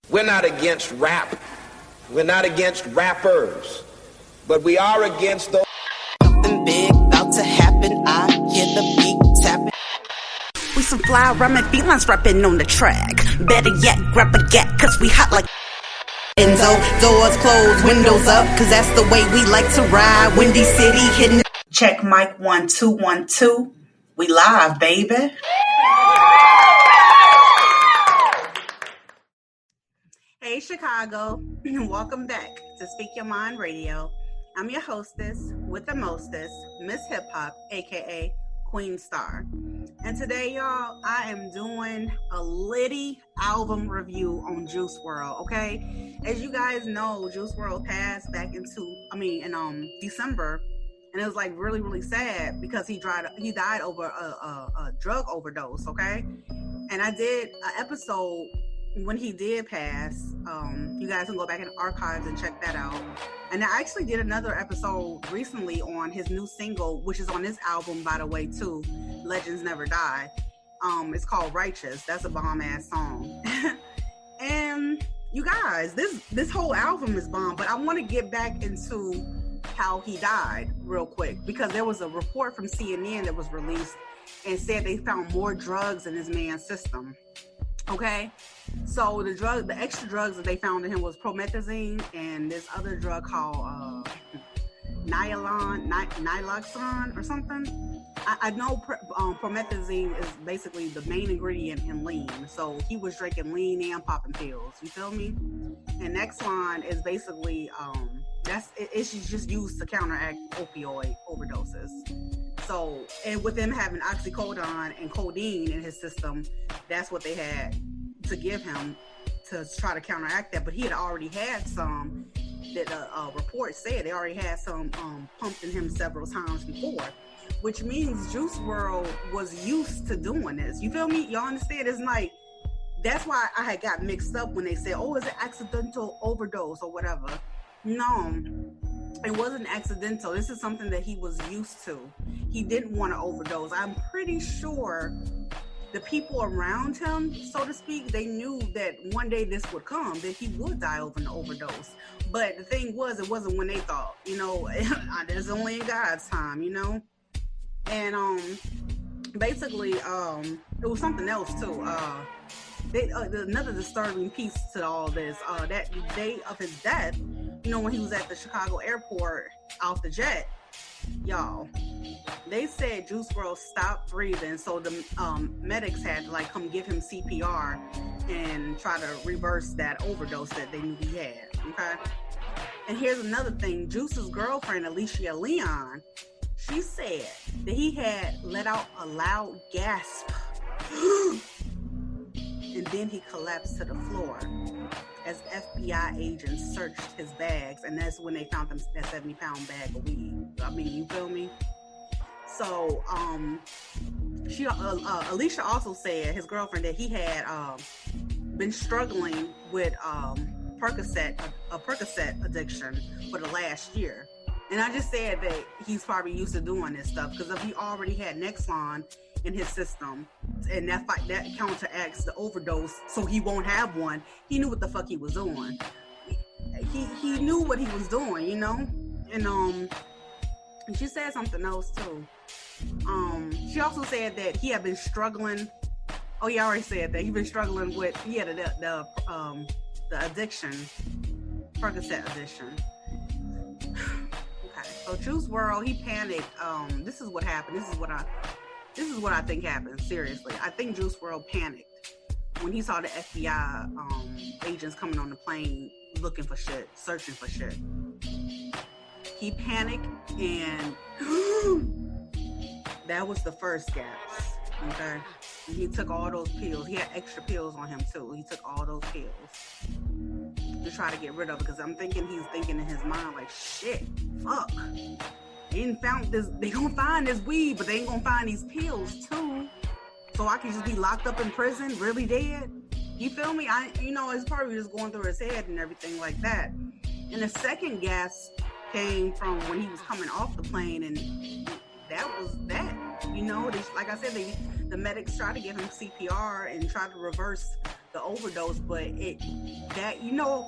We're not against rap. We're not against rappers. But we are against those. Something big about to happen. I hear the beat tapping. We some fly rhyming felines rapping on the track. Better yet, grab a gat, cause we hot like Enzo. Doors closed, windows up, cause that's the way we like to ride. Windy City hitting. Check mic 1 2 1 2. We live, baby. Hey Chicago, welcome back to Speak Your Mind Radio. I'm your hostess with the mostest, Miss Hip Hop, aka Queen Star. And today, y'all, I am doing a litty album review on Juice WRLD, okay? As you guys know, Juice WRLD passed back in December, and it was like really, really sad because he died over a drug overdose, okay? And I did an episode when he did pass. You guys can go back in the archives and check that out. And I actually did another episode recently on his new single, which is on this album, by the way, too. Legends Never Die. It's called Righteous. That's a bomb ass song. And you guys, this whole album is bomb, but I want to get back into how he died real quick, because there was a report from CNN that was released and said they found more drugs in this man's system. Okay, so the extra drugs that they found in him was promethazine and this other drug called naloxone or something. I know promethazine is basically the main ingredient in lean. So he was drinking lean and popping pills. You feel me? And Nexlon is basically it's just used to counteract opioid overdoses. So, and with him having oxycodone and codeine in his system, that's what they had to give him to try to counteract that. But he had already had some that report said they already had some pumped in him several times before, which means Juice WRLD was used to doing this. You feel me? Y'all understand? It's like, that's why I had got mixed up when they said, oh, is it accidental overdose or whatever? No. It wasn't accidental. This is something that he was used to. He didn't want to overdose. I'm pretty sure the people around him, so to speak, they knew that one day this would come, that he would die over an overdose. But the thing was, it wasn't when they thought, there's only in God's time, And basically, it was something else too. Another disturbing piece to all this, that day of his death, when he was at the Chicago airport off the jet, y'all, they said Juice WRLD stopped breathing, so the medics had to come give him CPR and try to reverse that overdose that they knew he had, okay? And here's another thing. Juice's girlfriend, Alicia Leon, she said that he had let out a loud gasp and then he collapsed to the floor as FBI agents searched his bags, and that's when they found him that 70-pound bag of weed. I mean, you feel me? So, Alicia also said, his girlfriend, that he had been struggling with a Percocet addiction for the last year. And I just said that he's probably used to doing this stuff, because if he already had Nexlon in his system, and that counteracts the overdose, so he won't have one. He knew what the fuck he was doing. He knew what he was doing, And she said something else too. She also said that he had been struggling. Oh, yeah, I already said that he'd been struggling with the addiction, Percocet addiction. Okay, so Juice WRLD, he panicked. This is what happened. This is what I think happened, seriously. I think Juice WRLD panicked when he saw the FBI agents coming on the plane looking for shit, searching for shit. He panicked, and that was the first gas, okay? And he took all those pills. He had extra pills on him, too. He took all those pills to try to get rid of it, because I'm thinking he's thinking in his mind, like, shit, fuck. They gonna find this weed, but they ain't gonna find these pills too. So I can just be locked up in prison, really dead. You feel me? It's probably just going through his head and everything like that. And the second gas came from when he was coming off the plane, and that was that. Like I said, the medics tried to give him CPR and tried to reverse the overdose, but you know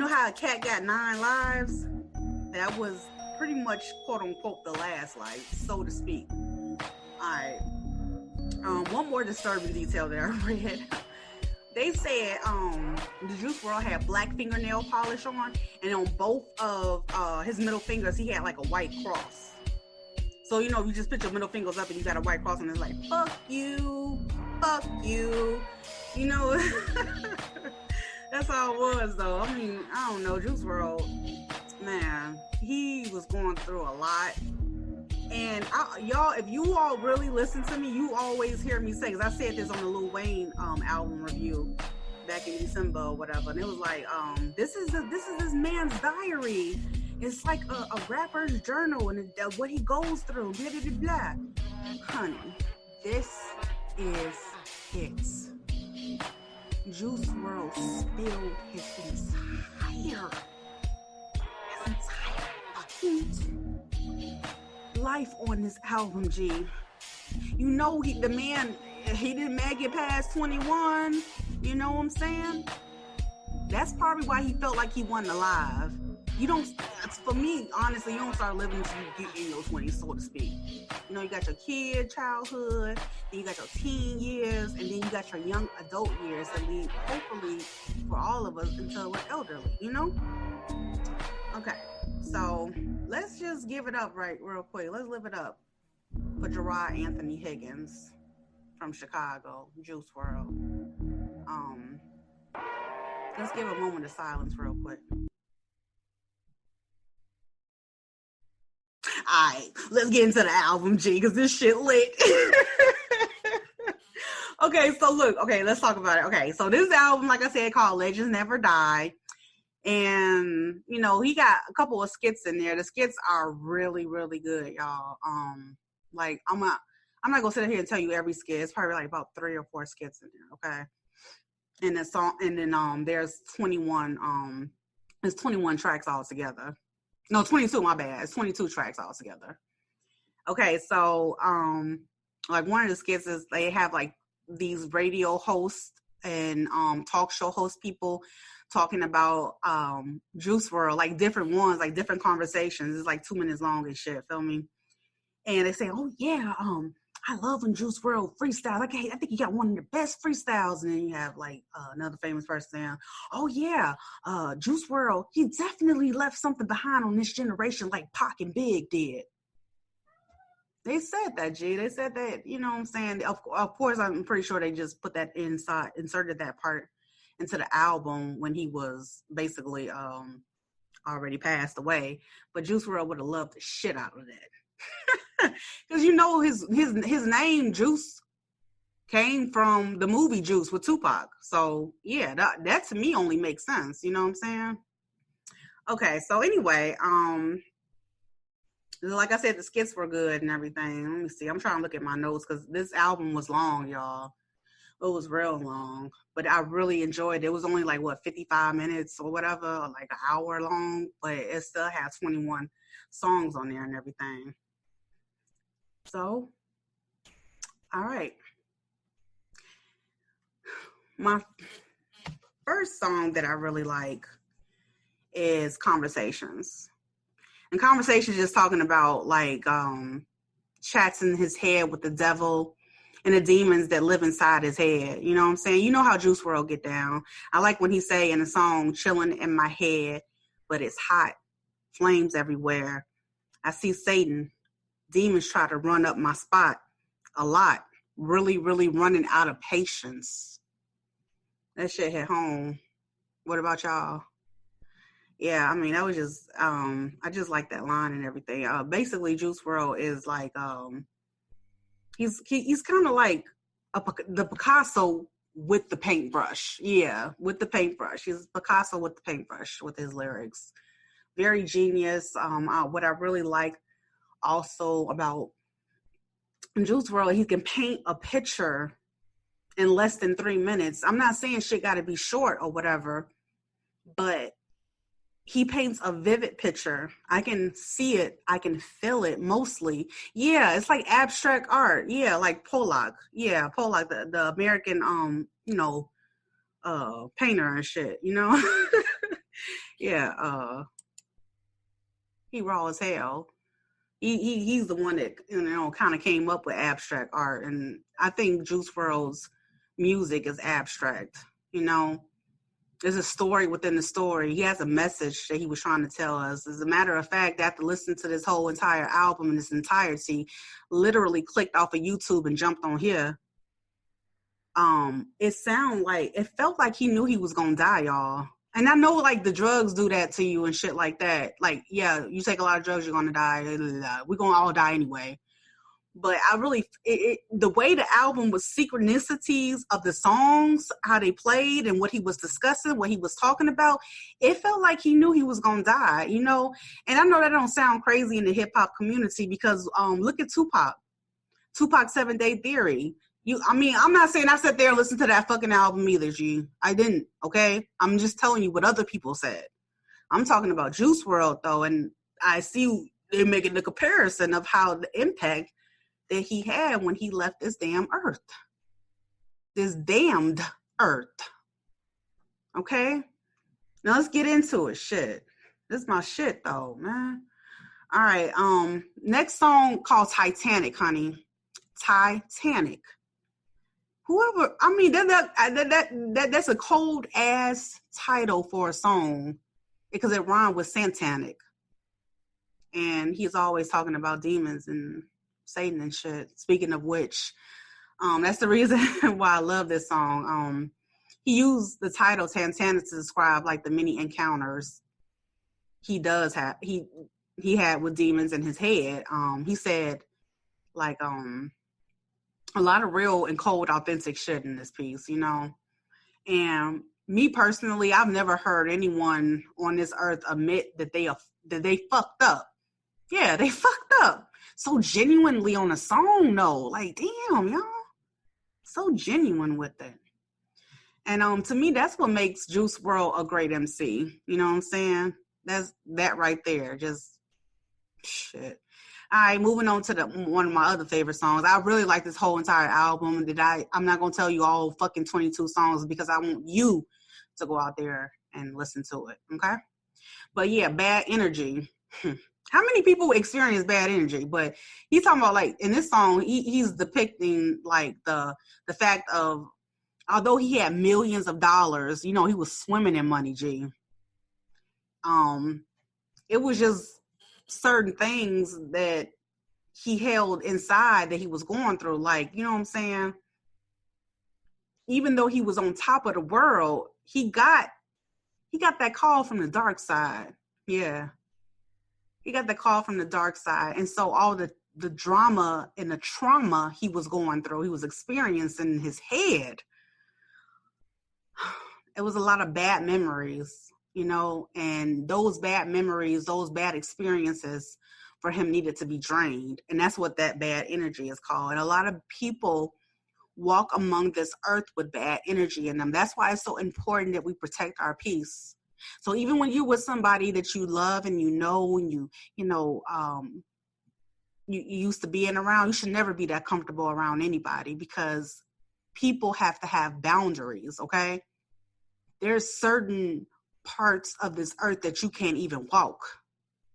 how a cat got 9 lives? That was pretty much quote unquote the last life, so to speak. All right. One more disturbing detail that I read. They said the Juice WRLD had black fingernail polish on, and on both of his middle fingers he had like a white cross. So you just put your middle fingers up and you got a white cross, and it's like fuck you. That's how it was though. I mean, I don't know, Juice WRLD, man, he was going through a lot. And y'all, if you all really listen to me, you always hear me say, because I said this on the Lil Wayne album review back in December or whatever, and it was like, this is this man's diary. It's like a rapper's journal and what he goes through, blah, blah, blah, blah. Honey, this is it. Juice WRLD spilled his entire fucking life on this album, G. The man, he didn't make it past 21. You know what I'm saying? That's probably why he felt like he wasn't alive. For me, honestly, you don't start living until you get in your 20s, so to speak. You got your childhood, then you got your teen years, and then you got your young adult years that lead, hopefully, for all of us, until we're elderly, Okay, so let's just give it up real quick. Let's live it up for Gerard Anthony Higgins from Chicago, Juice WRLD. Let's give a moment of silence real quick. All right, let's get into the album, G, because this shit lit. Okay, so look, let's talk about it. Okay, so this album, like I said, called Legends Never Die. And, he got a couple of skits in there. The skits are really, really good, y'all. Like, I'm not going to sit here and tell you every skit. It's probably like about 3 or 4 skits in there, okay? And the song, and then there's 21 tracks all together. No, 22, my bad. It's 22 tracks all together. Okay, so like one of the skits is they have like these radio hosts and talk show host people talking about Juice WRLD, like different ones, like different conversations. It's like 2 minutes long and shit, feel me? And they say, oh yeah, I love when Juice WRLD freestyle. Like, hey, I think you got one of the best freestyles. And then you have like another famous person saying, oh yeah, Juice WRLD, he definitely left something behind on this generation like Pac and Big did. They said that, G. They said that, you know what I'm saying? Of course, I'm pretty sure they just put that inserted that part into the album when he was basically already passed away. But Juice WRLD would have loved the shit out of that. Because his name, Juice, came from the movie Juice with Tupac. So, yeah, that to me only makes sense. You know what I'm saying? Okay, so anyway, like I said, the skits were good and everything. Let me see. I'm trying to look at my notes because this album was long, y'all. It was real long, but I really enjoyed it. It was only like, 55 minutes or whatever, or like an hour long, but it still had 21 songs on there and everything. So, all right. My first song that I really like is Conversations. And Conversations just talking about like chats in his head with the devil and the demons that live inside his head. You know what I'm saying? You know how Juice WRLD get down. I like when he say in the song, chilling in my head, but it's hot, flames everywhere. I see Satan. Demons try to run up my spot a lot. Really, really running out of patience. That shit hit home. What about y'all? Yeah, I mean, that was just, I just like that line and everything. Basically, Juice WRLD is like, he's kind of like the Picasso with the paintbrush. Yeah, with the paintbrush. He's Picasso with the paintbrush with his lyrics. Very genius. What I really like also about Juice WRLD, he can paint a picture in less than 3 minutes. I'm not saying shit got to be short or whatever, but he paints a vivid picture. I can see it. I can feel it mostly. Yeah, it's like abstract art. Yeah, like Pollock. Yeah, Pollock, the American, painter and shit, you know? Yeah, he raw as hell. He's the one that, you know, kind of came up with abstract art, and I think Juice WRLD's music is abstract, you know? There's a story within the story. He has a message that he was trying to tell us. As a matter of fact, after listening to this whole entire album in its entirety, literally clicked off of YouTube and jumped on here. It felt like he knew he was gonna die, y'all. And I know, like, the drugs do that to you and shit like that. Like, yeah, you take a lot of drugs, you're gonna die. We're gonna all die anyway. But I really, the way the album was, synchronicities of the songs, how they played and what he was discussing, what he was talking about, it felt like he knew he was going to die, you know? And I know that don't sound crazy in the hip hop community because look at Tupac 7 Day Theory. I'm not saying I sat there and listened to that fucking album either, G. I didn't, okay? I'm just telling you what other people said. I'm talking about Juice WRLD, though, and I see they're making the comparison of how the impact that he had when he left this damn earth. This damned earth. Okay? Now let's get into it. Shit. This is my shit though, man. All right. Next song called Titanic, honey. Titanic. Whoever, I mean, that's a cold ass title for a song because it rhymed with Santanic. And he's always talking about demons and Satan and shit. Speaking of which, that's the reason why I love this song. He used the title Titanic to describe like the many encounters he had with demons in his head. He said like a lot of real and cold authentic shit in this piece, you know. And me personally, I've never heard anyone on this earth admit that they fucked up. Yeah, they fucked up. So genuinely on a song, though. Like, damn, y'all. So genuine with it. And to me, that's what makes Juice WRLD a great MC. You know what I'm saying? That's that right there. Just shit. All right, moving on to one of my other favorite songs. I really like this whole entire album. I'm not going to tell you all fucking 22 songs because I want you to go out there and listen to it, okay? But yeah, Bad Energy. How many people experience bad energy? But he's talking about, like, in this song, he's depicting, like, the fact of, although he had millions of dollars, you know, he was swimming in money, G. It was just certain things that he held inside that he was going through. Like, you know what I'm saying? Even though he was on top of the world, he got that call from the dark side. Yeah. He got the call from the dark side. And so all the drama and the trauma he was going through, he was experiencing in his head. It was a lot of bad memories, you know, and those bad memories, those bad experiences for him needed to be drained. And that's what that bad energy is called. And a lot of people walk among this earth with bad energy in them. That's why it's so important that we protect our peace. So even when you're with somebody that you love and you know, and you used to being around, you should never be that comfortable around anybody because people have to have boundaries, okay? There's certain parts of this earth that you can't even walk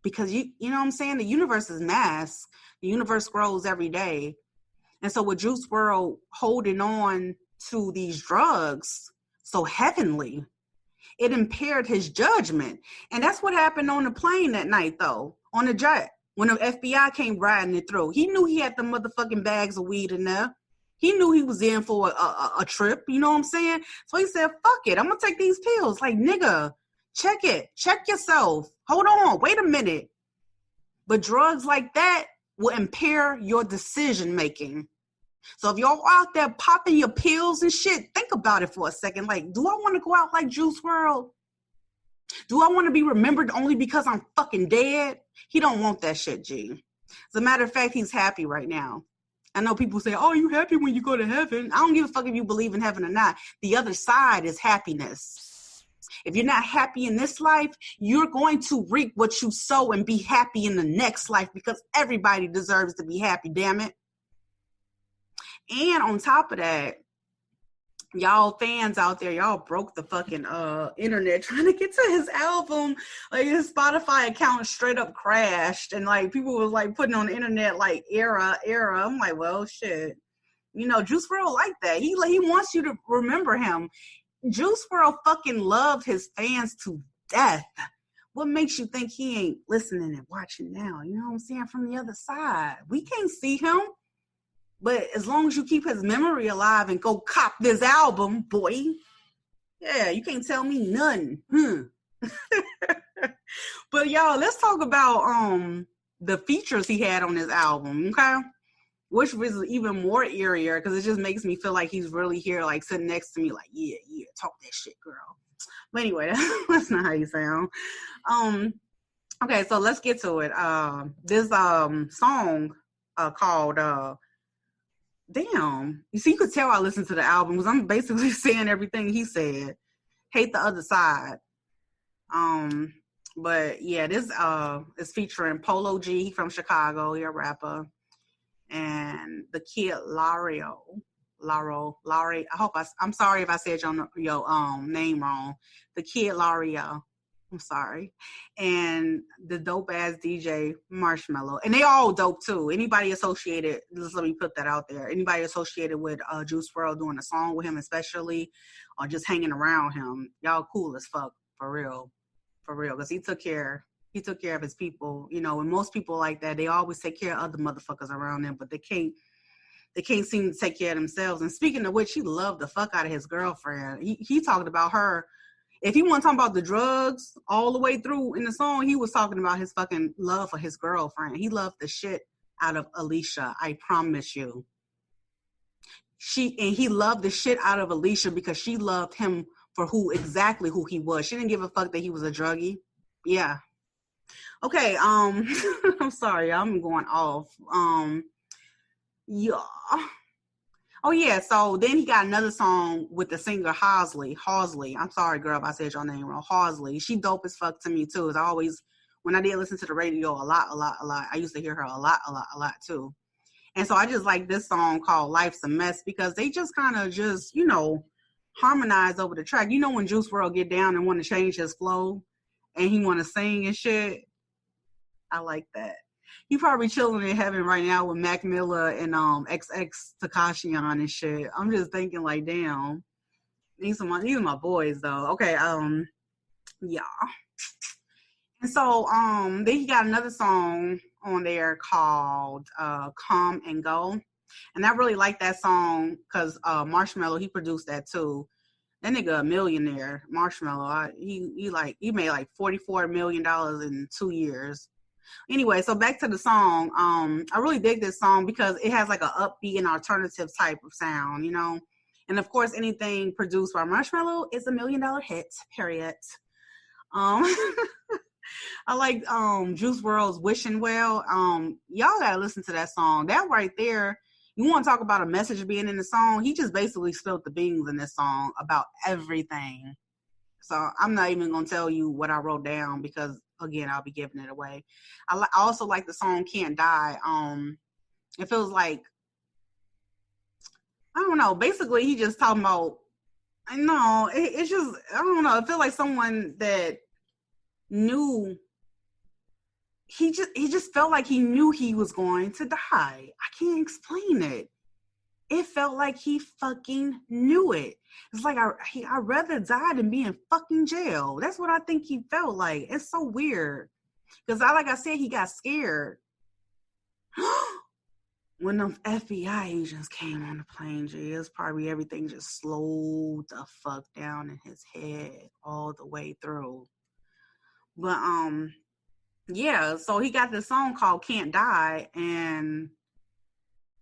because you know what I'm saying? The universe is mass. The universe grows every day. And so with Juice WRLD holding on to these drugs so heavenly, it impaired his judgment. And that's what happened on the plane that night, though, on the jet. When the FBI came riding it through, he knew he had the motherfucking bags of weed in there. He knew he was in for a trip, you know what I'm saying? So he said, fuck it, I'm going to take these pills. Like, nigga, check it. Check yourself. Hold on, wait a minute. But drugs like that will impair your decision-making. So if y'all out there popping your pills and shit, think about it for a second. Like, do I want to go out like Juice WRLD? Do I want to be remembered only because I'm fucking dead? He don't want that shit, G. As a matter of fact, he's happy right now. I know people say, oh, you happy when you go to heaven? I don't give a fuck if you believe in heaven or not. The other side is happiness. If you're not happy in this life, you're going to reap what you sow and be happy in the next life because everybody deserves to be happy, damn it. And on top of that, y'all fans out there, y'all broke the fucking internet trying to get to his album. Like his Spotify account straight up crashed, and like people was like putting on the internet like error. I'm like, well, shit. You know, Juice WRLD like that. He wants you to remember him. Juice WRLD fucking loved his fans to death. What makes you think he ain't listening and watching now? You know what I'm saying? From the other side. We can't see him. But as long as you keep his memory alive and go cop this album, boy. Yeah, you can't tell me nothing. But y'all, let's talk about the features he had on his album, okay? Which was even more eerier because it just makes me feel like he's really here, like sitting next to me, like, yeah, talk that shit, girl. But anyway, that's not how you sound. Okay, so let's get to it. This song called damn. You see, you could tell I listened to the album because I'm basically saying everything he said. Hate the Other Side. But yeah, this is featuring Polo G. He from Chicago. He a rapper. And the Kid Laroi. I hope I'm sorry if I said your name wrong. The Kid Laroi. I'm sorry. And the dope ass DJ Marshmello. And they all dope too. Anybody associated, just let me put that out there. Anybody associated with Juice WRLD doing a song with him especially, or just hanging around him, y'all cool as fuck, for real. For real. Because he took care of his people. You know, and most people like that, they always take care of other motherfuckers around them, but they can't seem to take care of themselves. And speaking of which, he loved the fuck out of his girlfriend. He talked about her. If he wasn't talking about the drugs all the way through in the song, he was talking about his fucking love for his girlfriend. He loved the shit out of Alicia. I promise you. He loved the shit out of Alicia because she loved him for exactly who he was. She didn't give a fuck that he was a druggie. Yeah. Okay. I'm sorry. I'm going off. Yeah. Oh, yeah. So then he got another song with the singer Halsey. I'm sorry, girl, if I said your name wrong. Halsey. She dope as fuck to me, too. As I always, when I did listen to the radio a lot, I used to hear her a lot, too. And so I just like this song called Life's a Mess because they just kind of just, you know, harmonize over the track. You know when Juice WRLD get down and want to change his flow and he want to sing and shit? I like that. He probably chilling in heaven right now with Mac Miller and XX Tekashi and shit. I'm just thinking like, damn, these are my boys though. Okay, yeah. And so then he got another song on there called Come and Go. And I really like that song because Marshmello, he produced that too. That nigga a millionaire, Marshmello. He made like $44 million in 2 years. Anyway, so back to the song. I really dig this song because it has like an upbeat and alternative type of sound, you know. And of course, anything produced by Marshmello is $1 million hit. Period. I like Juice WRLD's Wishing Well. Y'all gotta listen to that song. That right there. You want to talk about a message being in the song? He just basically spilled the beans in this song about everything. So I'm not even gonna tell you what I wrote down because again, I'll be giving it away. I also like the song Can't Die. It feels like, I don't know, basically he just talking about, it's just, I don't know, it feels like someone that knew, he just felt like he knew he was going to die. I can't explain it. It felt like he fucking knew it. It's like I'd rather die than be in fucking jail. That's what I think he felt like. It's so weird. Because like I said, he got scared. When the FBI agents came on the plane, it's probably everything just slowed the fuck down in his head all the way through. But yeah, so he got this song called Can't Die, and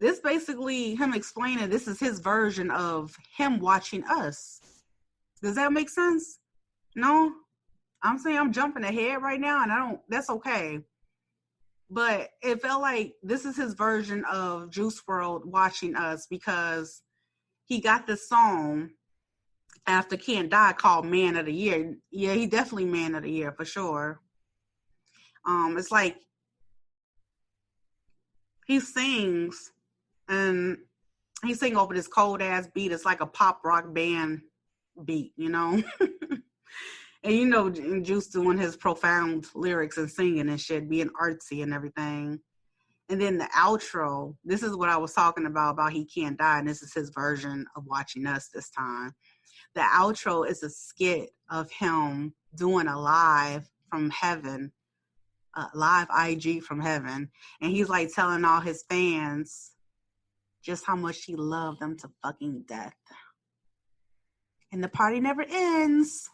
this basically him explaining this is his version of him watching us. Does that make sense? No? I'm saying I'm jumping ahead right now, and that's okay. But it felt like this is his version of Juice WRLD watching us because he got this song after Can't Die called Man of the Year. Yeah, he definitely Man of the Year for sure. It's like he sings and he sing over this cold ass beat. It's like a pop rock band beat, you know. And you know, Juice doing his profound lyrics and singing and shit, being artsy and everything. And then the outro, this is what I was talking about He Can't Die, and this is his version of Watching Us this time. The outro is a skit of him doing a live from heaven, live IG from heaven. And he's like telling all his fans just how much he loved them to fucking death. And the party never ends.